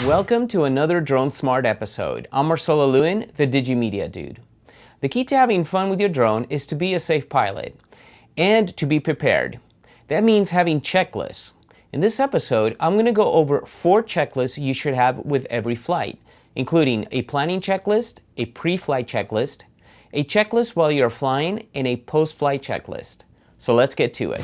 Welcome to another Drone Smart episode. I'm Marcelo Lewin, the Digimedia Dude. The key to having fun with your drone is to be a safe pilot and to be prepared. That means having checklists. In this episode, I'm going to go over 4 checklists you should have with every flight, including a planning checklist, a pre-flight checklist, a checklist while you're flying, and a post-flight checklist. So let's get to it.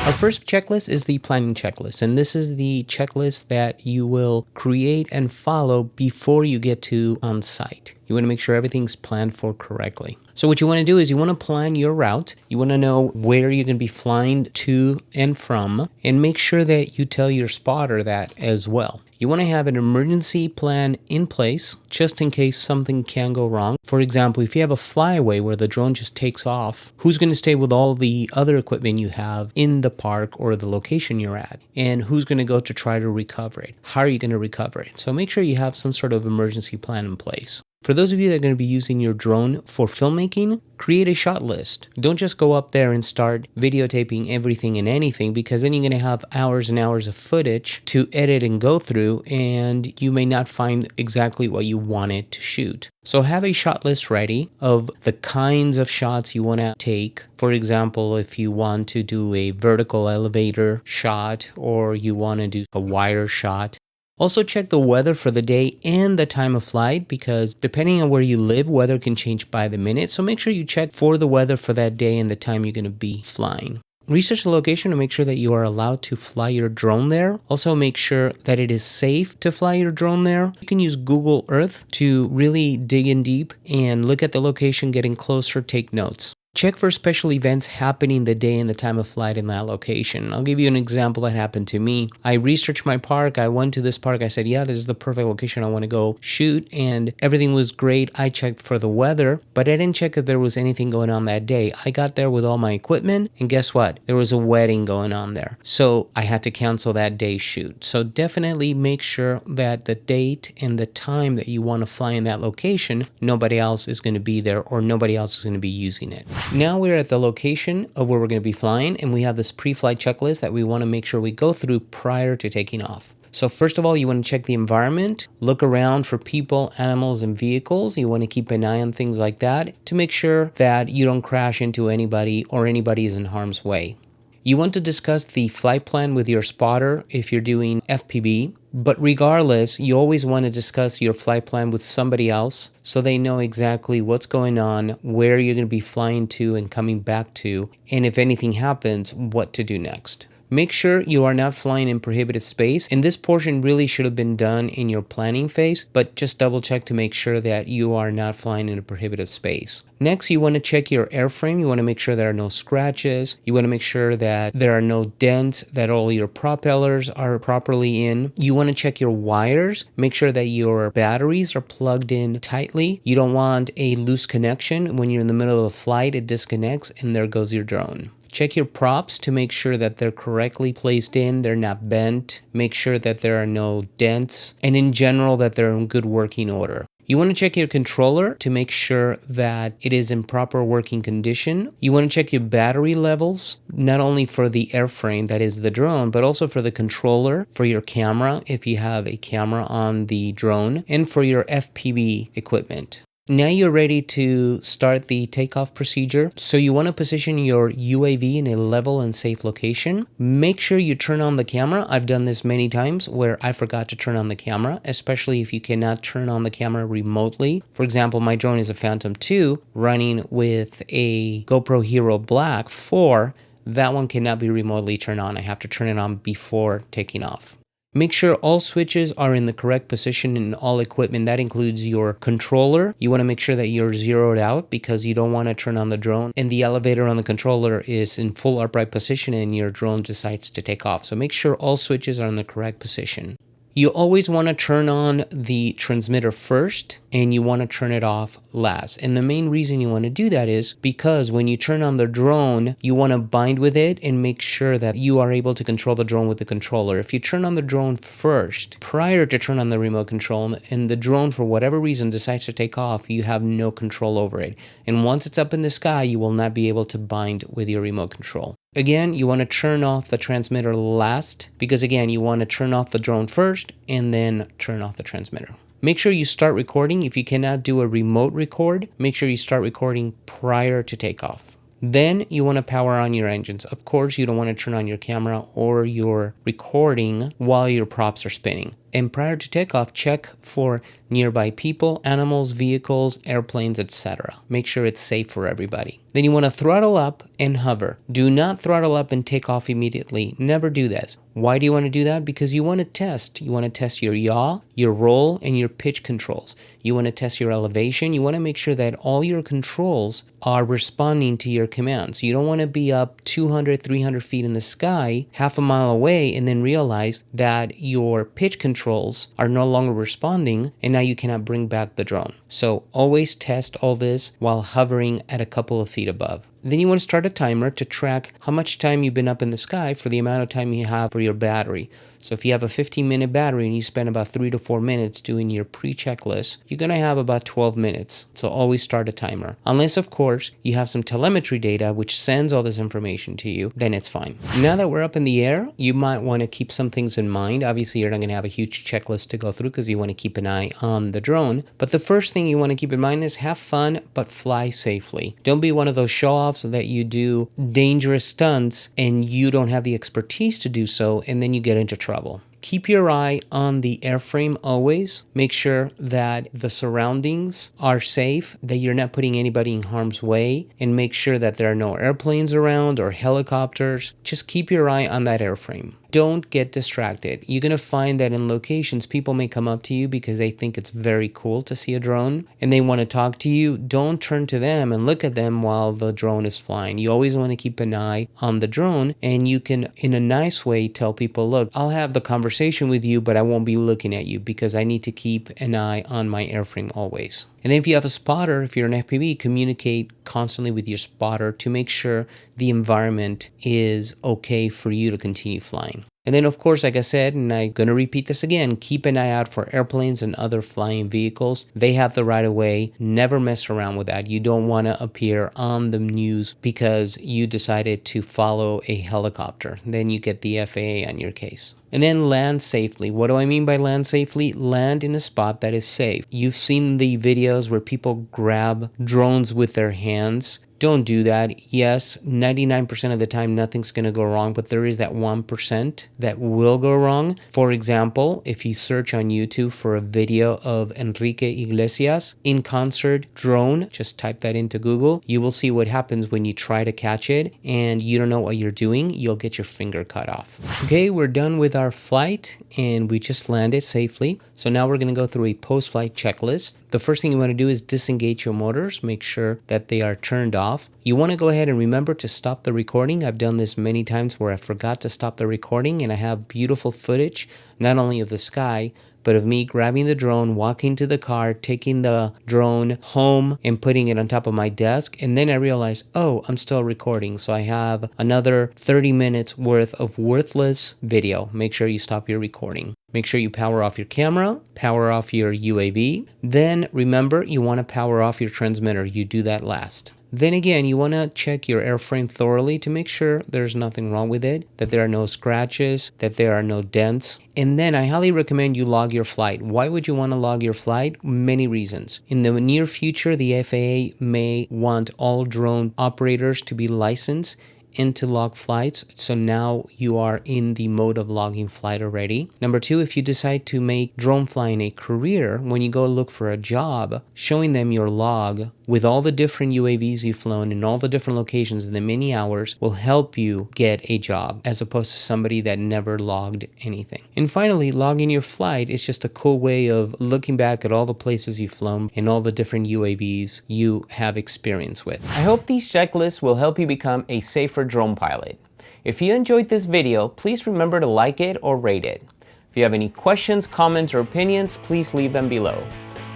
Our first checklist is the planning checklist, and this is the checklist that you will create and follow before you get to on site. You want to make sure everything's planned for correctly. So what you want to do is you want to plan your route. You want to know where you're going to be flying to and from, and make sure that you tell your spotter that as well. You want to have an emergency plan in place just in case something can go wrong. For example, if you have a flyaway where the drone just takes off, who's going to stay with all the other equipment you have in the park or the location you're at? And who's going to go to try to recover it? How are you going to recover it? So make sure you have some sort of emergency plan in place. For those of you that are going to be using your drone for filmmaking, create a shot list. Don't just go up there and start videotaping everything and anything, because then you're going to have hours and hours of footage to edit and go through, and you may not find exactly what you wanted to shoot. So have a shot list ready of the kinds of shots you want to take. For example, if you want to do a vertical elevator shot or you want to do a wire shot. Also check the weather for the day and the time of flight, because depending on where you live, weather can change by the minute. So make sure you check for the weather for that day and the time you're going to be flying. Research the location to make sure that you are allowed to fly your drone there. Also make sure that it is safe to fly your drone there. You can use Google Earth to really dig in deep and look at the location, getting closer, take notes. Check for special events happening the day and the time of flight in that location. I'll give you an example that happened to me. I researched my park. I went to this park. I said, yeah, this is the perfect location I want to go shoot. And everything was great. I checked for the weather, but I didn't check if there was anything going on that day. I got there with all my equipment, and guess what? There was a wedding going on there. So I had to cancel that day's shoot. So definitely make sure that the date and the time that you want to fly in that location, nobody else is going to be there or nobody else is going to be using it. Now we're at the location of where we're going to be flying, and we have this pre-flight checklist that we want to make sure we go through prior to taking off. So first of all, you want to check the environment, look around for people, animals, and vehicles. You want to keep an eye on things like that to make sure that you don't crash into anybody or anybody is in harm's way. You want to discuss the flight plan with your spotter if you're doing FPV, but regardless, you always want to discuss your flight plan with somebody else so they know exactly what's going on, where you're going to be flying to and coming back to, and if anything happens, what to do next. Make sure you are not flying in prohibited space, and this portion really should have been done in your planning phase, but just double check to make sure that you are not flying in a prohibitive space. Next, you want to check your airframe. You want to make sure there are no scratches. You want to make sure that there are no dents, that all your propellers are properly in. You want to check your wires. Make sure that your batteries are plugged in tightly. You don't want a loose connection. When you're in the middle of a flight, it disconnects and there goes your drone. Check your props to make sure that they're correctly placed in, they're not bent. Make sure that there are no dents, and in general that they're in good working order. You want to check your controller to make sure that it is in proper working condition. You want to check your battery levels, not only for the airframe, that is the drone, but also for the controller, for your camera, if you have a camera on the drone, and for your FPV equipment. Now you're ready to start the takeoff procedure. So you want to position your UAV in a level and safe location. Make sure you turn on the camera. I've done this many times where I forgot to turn on the camera, especially if you cannot turn on the camera remotely. For example, my drone is a Phantom 2 running with a GoPro Hero Black 4. That one cannot be remotely turned on. I have to turn it on before taking off. Make sure all switches are in the correct position in all equipment. That includes your controller. You want to make sure that you're zeroed out because you don't want to turn on the drone and the elevator on the controller is in full upright position and your drone decides to take off. So make sure all switches are in the correct position. You always want to turn on the transmitter first and you want to turn it off last. And the main reason you want to do that is because when you turn on the drone, you want to bind with it and make sure that you are able to control the drone with the controller. If you turn on the drone first, prior to turn on the remote control, and the drone for whatever reason decides to take off, you have no control over it. And once it's up in the sky, you will not be able to bind with your remote control. Again, you want to turn off the transmitter last because again, you want to turn off the drone first and then turn off the transmitter. Make sure you start recording. If you cannot do a remote record, make sure you start recording prior to takeoff. Then you want to power on your engines. Of course, you don't want to turn on your camera or your recording while your props are spinning. And prior to takeoff, check for nearby people, animals, vehicles, airplanes, etc. Make sure it's safe for everybody. Then you want to throttle up and hover. Do not throttle up and take off immediately. Never do this. Why do you want to do that? Because you want to test. You want to test your yaw, your roll, and your pitch controls. You want to test your elevation. You want to make sure that all your controls are responding to your commands. You don't want to be up 200, 300 feet in the sky, half a mile away, and then realize that your pitch controls are no longer responding, and now you cannot bring back the drone. So always test all this while hovering at a couple of feet above. Then you want to start a timer to track how much time you've been up in the sky for the amount of time you have for your battery. So if you have a 15-minute battery and you spend about 3 to 4 minutes doing your pre-checklist, you're going to have about 12 minutes. So always start a timer. Unless, of course, you have some telemetry data which sends all this information to you, then it's fine. Now that we're up in the air, you might want to keep some things in mind. Obviously, you're not going to have a huge checklist to go through because you want to keep an eye on the drone. But the first thing you want to keep in mind is have fun, but fly safely. Don't be one of those show-offs that you do dangerous stunts and you don't have the expertise to do so, and then you get into trouble. Keep your eye on the airframe always. Make sure that the surroundings are safe, that you're not putting anybody in harm's way, and make sure that there are no airplanes around or helicopters. Just keep your eye on that airframe. Don't get distracted. You're going to find that in locations, people may come up to you because they think it's very cool to see a drone and they want to talk to you. Don't turn to them and look at them while the drone is flying. You always want to keep an eye on the drone, and you can, in a nice way, tell people, look, I'll have the conversation with you, but I won't be looking at you because I need to keep an eye on my airframe always. And then if you have a spotter, if you're an FPV, communicate constantly with your spotter to make sure the environment is okay for you to continue flying. And then, of course, like I said, and I'm going to repeat this again, keep an eye out for airplanes and other flying vehicles. They have the right of way. Never mess around with that. You don't want to appear on the news because you decided to follow a helicopter. Then you get the FAA on your case. And then land safely. What do I mean by land safely? Land in a spot that is safe. You've seen the videos where people grab drones with their hands. Don't do that. Yes, 99% of the time nothing's going to go wrong, but there is that 1% that will go wrong. For example, if you search on YouTube for a video of Enrique Iglesias in concert drone, just type that into Google, you will see what happens when you try to catch it and you don't know what you're doing. You'll get your finger cut off. Okay, we're done with our flight and we just landed safely. So now we're going to go through a post-flight checklist. The first thing you want to do is disengage your motors. Make sure that they are turned off. You want to go ahead and remember to stop the recording. I've done this many times where I forgot to stop the recording, and I have beautiful footage, not only of the sky, but of me grabbing the drone, walking to the car, taking the drone home and putting it on top of my desk. And then I realized, oh, I'm still recording. So I have another 30 minutes worth of worthless video. Make sure you stop your recording. Make sure you power off your camera, power off your UAV. Then remember, you want to power off your transmitter. You do that last. Then again, you want to check your airframe thoroughly to make sure there's nothing wrong with it, that there are no scratches, that there are no dents. And then I highly recommend you log your flight. Why would you want to log your flight? Many reasons. In the near future, the FAA may want all drone operators to be licensed and to log flights. So now you are in the mode of logging flight already. Number two, if you decide to make drone flying a career, when you go look for a job, showing them your log with all the different UAVs you've flown in all the different locations in the many hours will help you get a job as opposed to somebody that never logged anything. And finally, logging your flight is just a cool way of looking back at all the places you've flown and all the different UAVs you have experience with. I hope these checklists will help you become a safer drone pilot. If you enjoyed this video, please remember to like it or rate it. If you have any questions, comments, or opinions, please leave them below.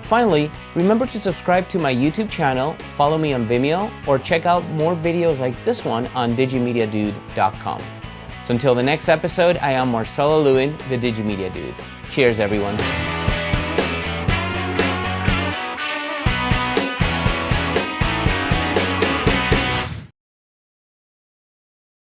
Finally, remember to subscribe to my YouTube channel, follow me on Vimeo, or check out more videos like this one on digimediadude.com. So until the next episode, I am Marcelo Lewin, the Digimedia Dude. Cheers, everyone.